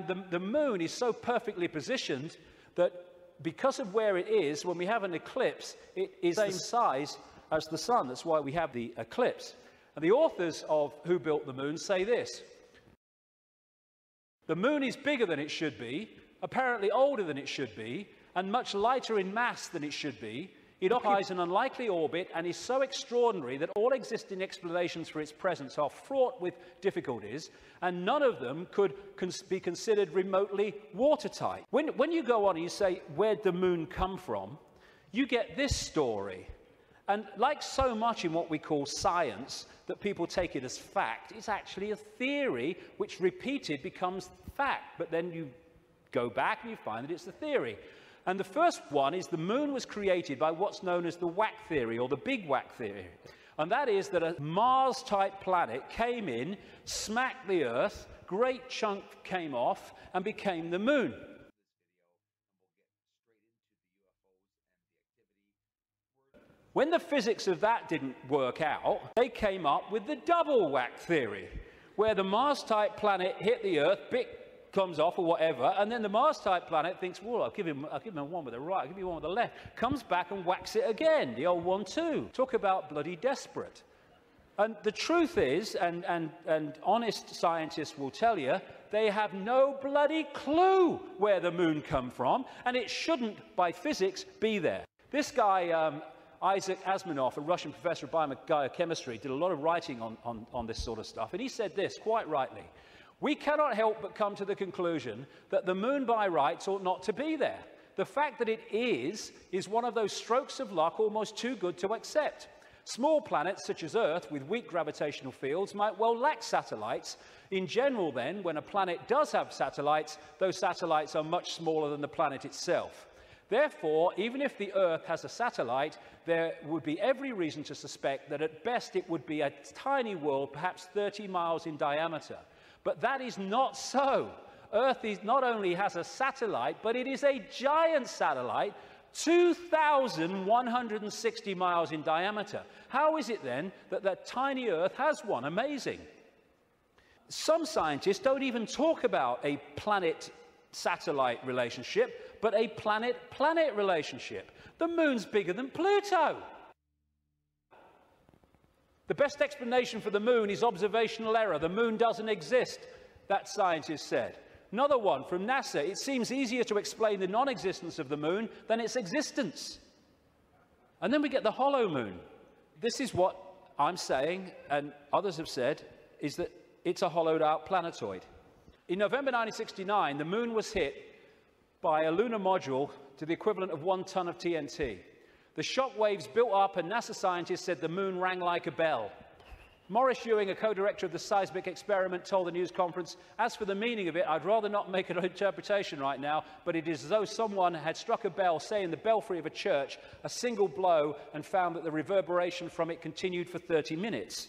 The moon is so perfectly positioned that because of where it is, when we have an eclipse, it is the same size as the sun. That's why we have the eclipse. And the authors of Who Built the Moon say this: the moon is bigger than it should be, apparently older than it should be, and much lighter in mass than it should be. It occupies an unlikely orbit and is so extraordinary that all existing explanations for its presence are fraught with difficulties, and none of them could be considered remotely watertight. When you go on and you say, where'd the moon come from, you get this story. And like so much in what we call science, that people take it as fact, it's actually a theory which repeated becomes fact. But then you go back and you find that it's a theory. And the first one is the moon was created by what's known as the whack theory, or the big whack theory. And that is that a Mars-type planet came in, smacked the Earth, great chunk came off, and became the moon. When the physics of that didn't work out, they came up with the double whack theory, where the Mars-type planet hit the Earth, bit comes off or whatever, and then the Mars-type planet thinks, well, I'll give him one with the right, I'll give you one with the left, comes back and whacks it again, the old 1-2. Talk about bloody desperate. And the truth is, and honest scientists will tell you, they have no bloody clue where the moon come from, and it shouldn't, by physics, be there. This guy, Isaac Asimov, a Russian professor of biochemistry, did a lot of writing on this sort of stuff, and he said this, quite rightly: we cannot help but come to the conclusion that the moon by rights ought not to be there. The fact that it is one of those strokes of luck almost too good to accept. Small planets such as Earth with weak gravitational fields might well lack satellites. In general then, when a planet does have satellites, those satellites are much smaller than the planet itself. Therefore, even if the Earth has a satellite, there would be every reason to suspect that at best it would be a tiny world, perhaps 30 miles in diameter. But that is not so. Earth not only has a satellite, but it is a giant satellite, 2,160 miles in diameter. How is it then that that tiny Earth has one? Amazing. Some scientists don't even talk about a planet-satellite relationship, but a planet-planet relationship. The moon's bigger than Pluto. The best explanation for the moon is observational error. The moon doesn't exist, that scientist said. Another one from NASA: it seems easier to explain the non-existence of the moon than its existence. And then we get the hollow moon. This is what I'm saying, and others have said, is that it's a hollowed-out planetoid. In November 1969, the moon was hit by a lunar module to the equivalent of 1 ton of TNT. The shock waves built up, and NASA scientists said the moon rang like a bell. Maurice Ewing, a co-director of the seismic experiment, told the news conference, "As for the meaning of it, I'd rather not make an interpretation right now, but it is as though someone had struck a bell, say in the belfry of a church, a single blow, and found that the reverberation from it continued for 30 minutes.